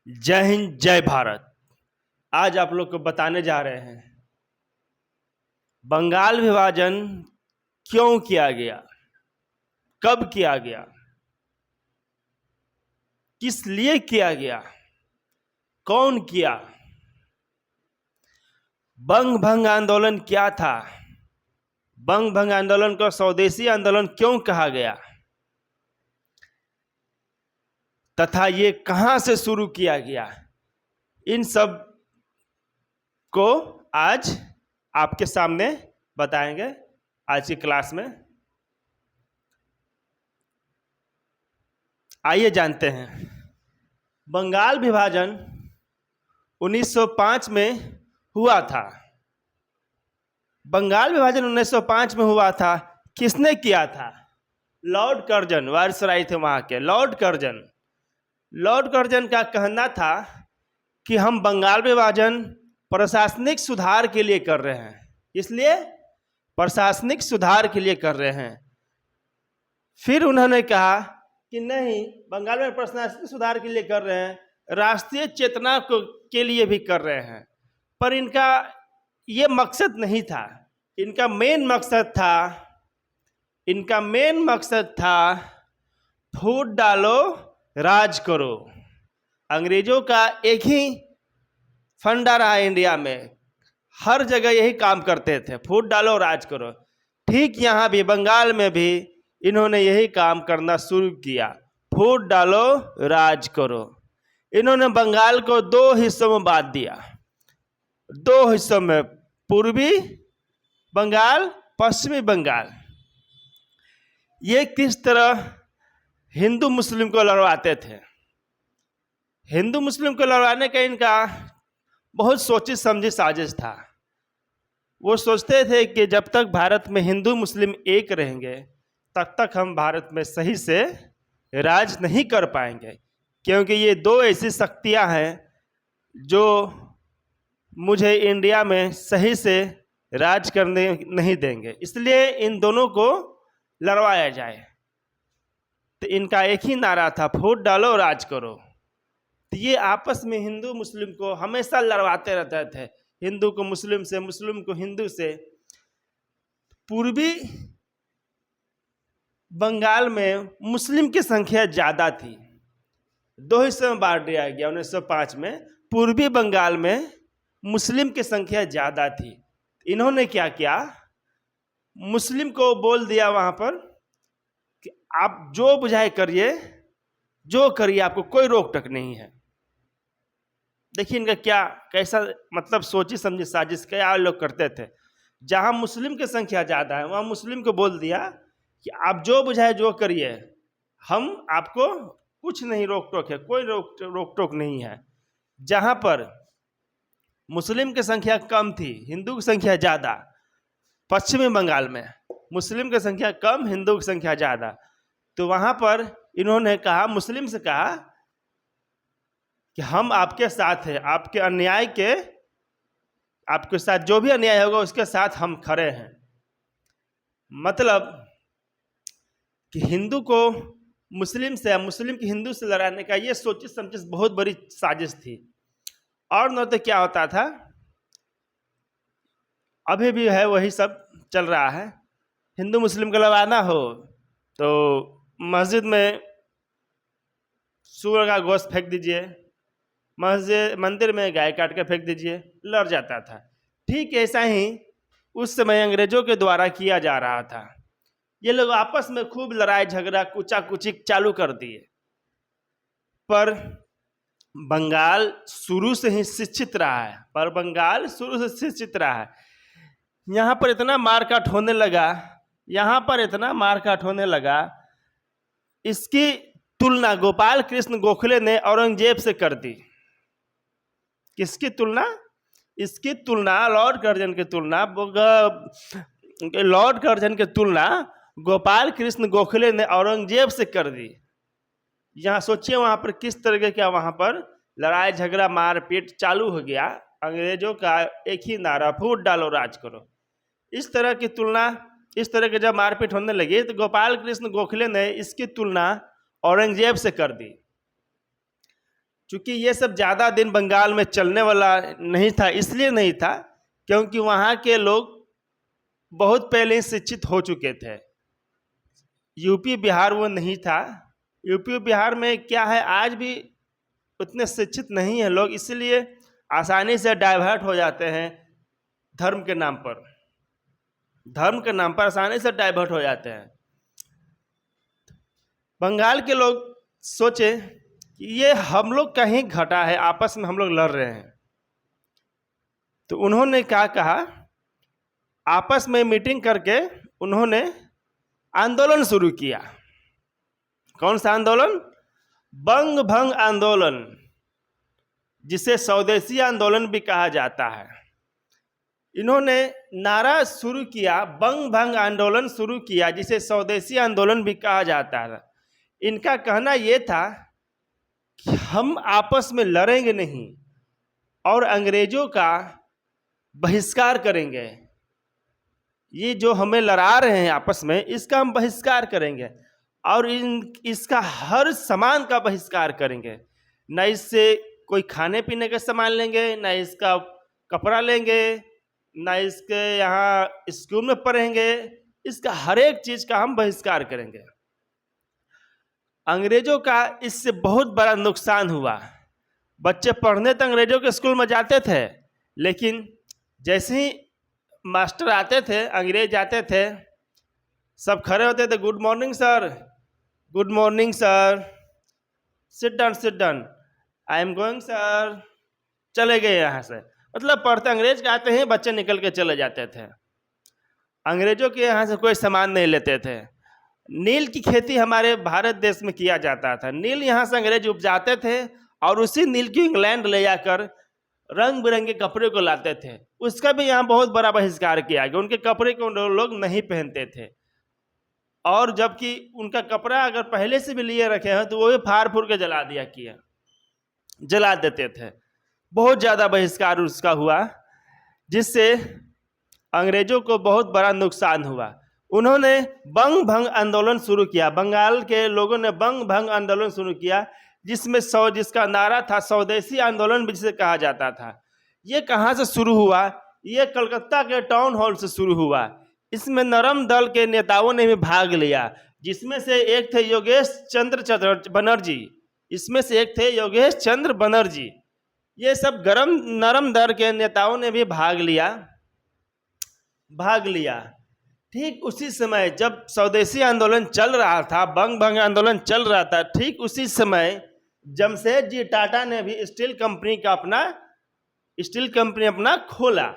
जय हिंद जय भारत। आज आप लोग को बताने जा रहे हैं बंगाल विभाजन क्यों किया गया, कब किया गया, किस लिए किया गया, कौन किया, बंग भंग आंदोलन क्या था, बंग भंग आंदोलन को स्वदेशी आंदोलन क्यों कहा गया तथा ये कहां से शुरू किया गया, इन सब को आज आपके सामने बताएंगे आज की क्लास में। आइए जानते हैं। बंगाल विभाजन 1905 में हुआ था। बंगाल विभाजन 1905 में हुआ था। किसने किया था? लॉर्ड कर्जन वायसराय थे वहां के। लॉर्ड कर्जन का कहना था कि हम बंगाल विभाजन प्रशासनिक सुधार के लिए कर रहे हैं, इसलिए प्रशासनिक सुधार के लिए कर रहे हैं। फिर उन्होंने कहा कि नहीं, बंगाल में प्रशासनिक सुधार के लिए कर रहे हैं, राष्ट्रीय चेतना को के लिए भी कर रहे हैं। पर इनका ये मकसद नहीं था। इनका मेन मकसद था फूट डालो राज करो। अंग्रेजों का एक ही फंडा रहा इंडिया में, हर जगह यही काम करते थे, फूट डालो राज करो। ठीक यहाँ भी बंगाल में भी इन्होंने यही काम करना शुरू किया, फूट डालो राज करो। इन्होंने बंगाल को दो हिस्सों में बांट दिया, दो हिस्सों में, पूर्वी बंगाल, पश्चिमी बंगाल। ये किस तरह हिंदू मुस्लिम को लड़वाते थे। हिंदू मुस्लिम को लड़वाने का इनका बहुत सोची समझी साजिश था। वो सोचते थे कि जब तक भारत में हिंदू मुस्लिम एक रहेंगे तब तक हम भारत में सही से राज नहीं कर पाएंगे, क्योंकि ये दो ऐसी शक्तियां हैं जो मुझे इंडिया में सही से राज करने नहीं देंगे, इसलिए इन दोनों को लड़वाया जाए। तो इनका एक ही नारा था, फूट डालो राज करो। तो ये आपस में हिंदू मुस्लिम को हमेशा लड़वाते रहते थे, हिंदू को मुस्लिम से, मुस्लिम को हिंदू से। पूर्वी बंगाल में मुस्लिम की संख्या ज़्यादा थी, दो हिस्सों में बांट दिया गया 1905 में। पूर्वी बंगाल में मुस्लिम की संख्या ज़्यादा थी। इन्होंने क्या किया, मुस्लिम को बोल दिया वहाँ पर कि आप जो बुझाए करिए, जो करिए, आपको कोई रोक टोक नहीं है। देखिए इनका क्या कैसा मतलब सोची समझी साजिश क्या लोग करते थे। जहाँ मुस्लिम की संख्या ज़्यादा है वहाँ मुस्लिम को बोल दिया कि आप जो बुझाए जो करिए, हम आपको कुछ नहीं रोक टोक है, कोई रोक टोक नहीं है। जहाँ पर मुस्लिम की संख्या कम थी, हिंदू की संख्या ज़्यादा, पश्चिमी बंगाल में मुस्लिम की संख्या कम, हिंदू की संख्या ज़्यादा, तो वहाँ पर इन्होंने कहा, मुस्लिम से कहा कि हम आपके साथ हैं, आपके अन्याय के, आपके साथ जो भी अन्याय होगा उसके साथ हम खड़े हैं। मतलब कि हिंदू को मुस्लिम से, मुस्लिम की हिंदू से लड़ाने का ये सोची समझी बहुत बड़ी साजिश थी। और न तो क्या होता था, अभी भी है वही सब चल रहा है। हिंदू मुस्लिम को लड़ाना हो तो मस्जिद में सूअर का गोश्त फेंक दीजिए, मंदिर में गाय काट के फेंक दीजिए, लड़ जाता था। ठीक ऐसा ही उस समय अंग्रेजों के द्वारा किया जा रहा था। ये लोग आपस में खूब लड़ाई झगड़ा कुचा कुची चालू कर दिए। पर बंगाल शुरू से ही शिक्षित रहा है, यहाँ पर इतना मारकाट होने लगा, इसकी तुलना गोपाल कृष्ण गोखले ने औरंगजेब से कर दी। किसकी तुलना? इसकी तुलना लॉर्ड कर्जन की तुलना गोपाल कृष्ण गोखले ने औरंगजेब से कर दी। यहाँ सोचिए वहाँ पर किस तरह का वहाँ पर लड़ाई झगड़ा मारपीट चालू हो गया। अंग्रेजों का एक ही नारा, फूट डालो राज करो। इस तरह की जब मारपीट होने लगी तो गोपाल कृष्ण गोखले ने इसकी तुलना औरंगजेब से कर दी। चूंकि ये सब ज़्यादा दिन बंगाल में चलने वाला नहीं था, इसलिए नहीं था क्योंकि वहाँ के लोग बहुत पहले ही शिक्षित हो चुके थे। यूपी बिहार वो नहीं था। यूपी बिहार में क्या है, आज भी उतने शिक्षित नहीं है लोग, इसलिए आसानी से डाइवर्ट हो जाते हैं धर्म के नाम पर। धर्म के नाम पर आसानी से डाइवर्ट हो जाते हैं। बंगाल के लोग सोचे कि ये हम लोग का ही घटा है, आपस में हम लोग लड़ रहे हैं। तो उन्होंने क्या कहा, आपस में मीटिंग करके उन्होंने आंदोलन शुरू किया। कौन सा आंदोलन? बंग भंग आंदोलन, जिसे स्वदेशी आंदोलन भी कहा जाता है। इन्होंने नारा शुरू किया, बंग भंग आंदोलन शुरू किया, जिसे स्वदेशी आंदोलन भी कहा जाता है। इनका कहना यह था कि हम आपस में लड़ेंगे नहीं और अंग्रेजों का बहिष्कार करेंगे। ये जो हमें लड़ा रहे हैं आपस में, इसका हम बहिष्कार करेंगे और इसका हर सामान का बहिष्कार करेंगे। न इससे कोई खाने पीने का सामान लेंगे, न इसका कपड़ा लेंगे, न इसके यहाँ स्कूल में पढ़ेंगे, इसका हर एक चीज़ का हम बहिष्कार करेंगे। अंग्रेजों का इससे बहुत बड़ा नुकसान हुआ। बच्चे पढ़ने तो अंग्रेजों के स्कूल में जाते थे, लेकिन जैसे ही मास्टर आते थे, अंग्रेज आते थे, सब खड़े होते थे, good morning sir, good morning sir, sit down, I am going sir, चले गए यहाँ से। मतलब पढ़ते अंग्रेज के आते हैं, बच्चे निकल के चले जाते थे। अंग्रेजों के यहाँ से कोई सामान नहीं लेते थे। नील की खेती हमारे भारत देश में किया जाता था। नील यहाँ से अंग्रेज उपजाते थे और उसी नील को इंग्लैंड ले जाकर रंग बिरंगे कपड़े को लाते थे। उसका भी यहाँ बहुत बड़ा बहिष्कार किया गया। उनके कपड़े को लोग नहीं पहनते थे, और जबकि उनका कपड़ा अगर पहले से भी लिए रखे हैं तो वो भी फाड़ फूड़ के जला देते थे। बहुत ज़्यादा बहिष्कार उसका हुआ, जिससे अंग्रेजों को बहुत बड़ा नुकसान हुआ। उन्होंने बंग भंग आंदोलन शुरू किया। बंगाल के लोगों ने बंग भंग आंदोलन शुरू किया, जिसका नारा था स्वदेशी आंदोलन भी जिसे कहा जाता था। ये कहाँ से शुरू हुआ? ये कलकत्ता के टाउन हॉल से शुरू हुआ। इसमें नरम दल के नेताओं ने भी भाग लिया, जिसमें से एक थे योगेश चंद्र बनर्जी। ये सब नरम दल के नेताओं ने भी भाग लिया। ठीक उसी समय जब स्वदेशी आंदोलन चल रहा था, बंग भंग आंदोलन चल रहा था, ठीक उसी समय जमशेदजी टाटा ने भी स्टील कंपनी अपना खोला।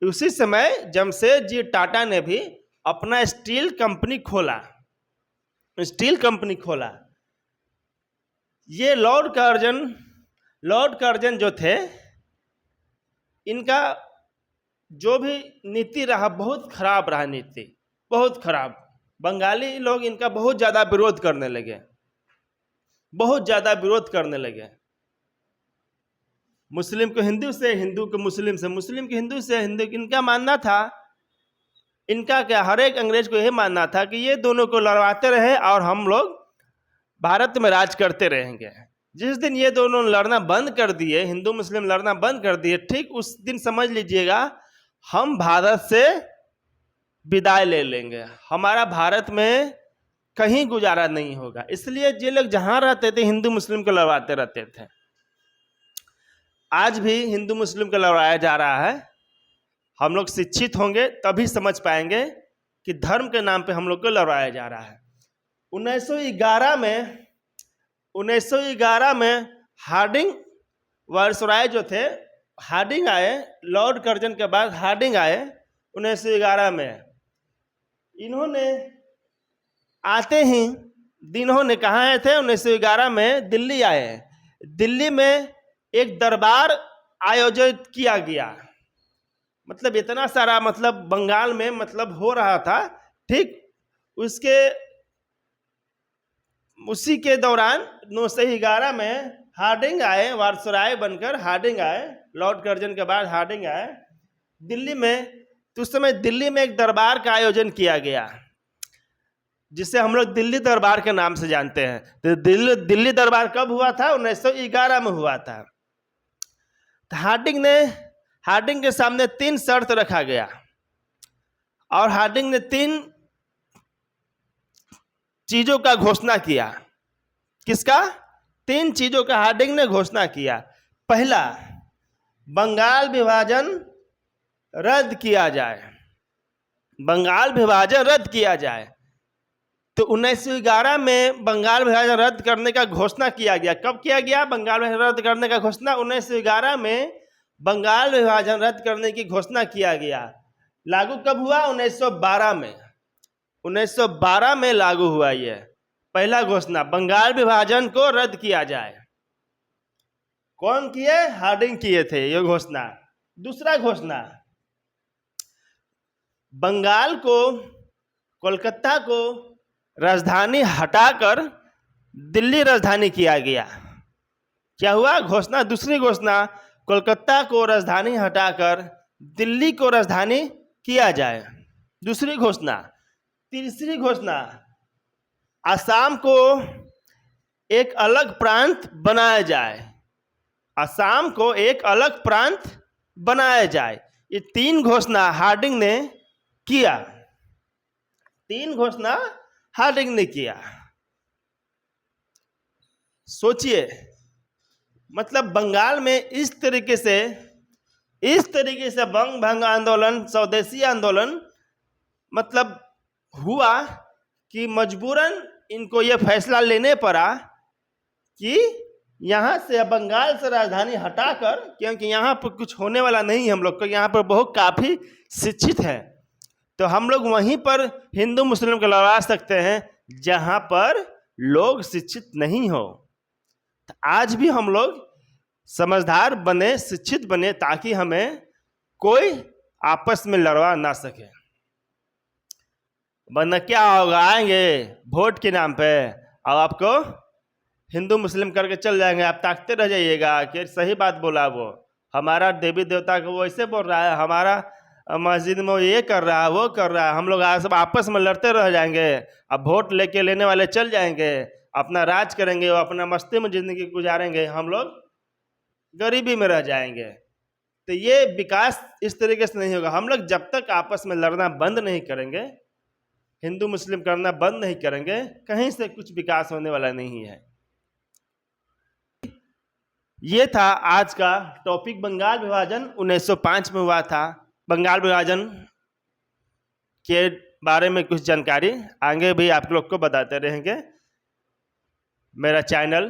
उसी समय जमशेदजी टाटा ने भी अपना स्टील कंपनी खोला। ये लॉर्ड कर्जन जो थे, इनका जो भी नीति रहा बहुत खराब रहा, नीति बहुत खराब। बंगाली लोग इनका बहुत ज़्यादा विरोध करने लगे। मुस्लिम को हिंदू से, हिंदू को मुस्लिम से, मुस्लिम को हिंदू से, हिंदू। इनका मानना था, इनका क्या, हर एक अंग्रेज को यही मानना था कि ये दोनों को लड़वाते रहे और हम लोग भारत में राज करते रहेंगे। जिस दिन ये दोनों लड़ना बंद कर दिए, हिंदू मुस्लिम लड़ना बंद कर दिए, ठीक उस दिन समझ लीजिएगा हम भारत से विदाई ले लेंगे। हमारा भारत में कहीं गुजारा नहीं होगा। इसलिए ये लोग जहाँ रहते थे हिंदू मुस्लिम को लड़वाते रहते थे। आज भी हिंदू मुस्लिम को लड़वाया जा रहा है। हम लोग शिक्षित होंगे तभी समझ पाएंगे कि धर्म के नाम पे हम लोग को लड़वाया जा रहा है। 1911 में हार्डिंग वायसराय जो थे, हार्डिंग आए, लॉर्ड कर्जन के बाद हार्डिंग आए 1911 में। इन्होंने आते ही इन्होंने कहाँ आए थे? 1911 में दिल्ली आए। दिल्ली में एक दरबार आयोजित किया गया। मतलब इतना सारा, मतलब बंगाल में मतलब हो रहा था। ठीक उसी के दौरान 1911 में हार्डिंग आए, वायसराय बनकर हार्डिंग आए। लॉर्ड कर्जन के बाद हार्डिंग आए दिल्ली में। तो उस समय दिल्ली में एक दरबार का आयोजन किया गया। जिसे हम लोग दिल्ली दरबार के नाम से जानते हैं। तो दिल्ली दरबार कब हुआ था? 1911 में हुआ था। तो हार्डिंग के सामने 3 शर्त रखा गया और हार्डिंग ने 3 चीजों का घोषणा किया। किसका? 3 चीजों का हार्डिंग ने घोषणा किया। पहला, बंगाल विभाजन रद्द किया जाए। बंगाल विभाजन रद्द किया जाए। तो 1911 में बंगाल विभाजन रद्द करने का घोषणा किया गया। कब किया गया बंगाल विभाजन रद्द करने का घोषणा? 1911 में बंगाल विभाजन रद्द करने की घोषणा किया गया। लागू कब हुआ? 1912 में। 1912 में लागू हुआ। ये पहला घोषणा, बंगाल विभाजन को रद्द किया जाए। कौन किए? हार्डिंग किए थे ये घोषणा। दूसरा घोषणा, बंगाल को, कोलकाता को राजधानी हटाकर दिल्ली राजधानी किया गया। क्या हुआ? घोषणा, दूसरी घोषणा, कोलकाता को राजधानी हटाकर दिल्ली को राजधानी किया जाए। दूसरी घोषणा। तीसरी घोषणा, असम को एक अलग प्रांत बनाया जाए। असम को एक अलग प्रांत बनाया जाए। ये 3 घोषणा हार्डिंग ने किया। 3 घोषणा हार्डिंग ने किया। सोचिए, मतलब बंगाल में इस तरीके से बंग भंग आंदोलन, स्वदेशी आंदोलन मतलब हुआ कि मजबूरन इनको ये फैसला लेने पड़ा कि यहाँ से, बंगाल से राजधानी हटाकर, क्योंकि यहाँ पर कुछ होने वाला नहीं, हम लोग को यहाँ पर बहुत काफ़ी शिक्षित है, तो हम लोग वहीं पर हिंदू मुस्लिम को लड़ा सकते हैं जहाँ पर लोग शिक्षित नहीं हो। तो आज भी हम लोग समझदार बने, शिक्षित बने, ताकि हमें कोई आपस में लड़वा ना सके। वरना क्या होगा, आएंगे वोट के नाम पे और आपको हिंदू मुस्लिम करके चल जाएंगे। आप ताकते रह जाइएगा कि सही बात बोला, वो हमारा देवी देवता को वो ऐसे बोल रहा है, हमारा मस्जिद में वो ये कर रहा है, वो कर रहा है। हम लोग सब आपस में लड़ते रह जाएंगे। अब वोट लेने वाले चल जाएंगे, अपना राज करेंगे, वो अपना मस्ती में जिंदगी गुजारेंगे, हम लोग गरीबी में रह जाएंगे। तो ये विकास इस तरीके से नहीं होगा। हम लोग जब तक आपस में लड़ना बंद नहीं करेंगे, हिंदू मुस्लिम करना बंद नहीं करेंगे, कहीं से कुछ विकास होने वाला नहीं है। ये था आज का टॉपिक। बंगाल विभाजन 1905 में हुआ था। बंगाल विभाजन के बारे में कुछ जानकारी आगे भी आप लोग को बताते रहेंगे। मेरा चैनल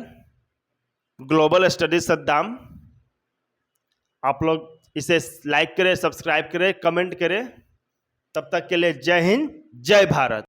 ग्लोबल स्टडीज सद्दाम, आप लोग इसे लाइक करें, सब्सक्राइब करें, कमेंट करें। तब तक के लिए जय हिंद, जय भारत।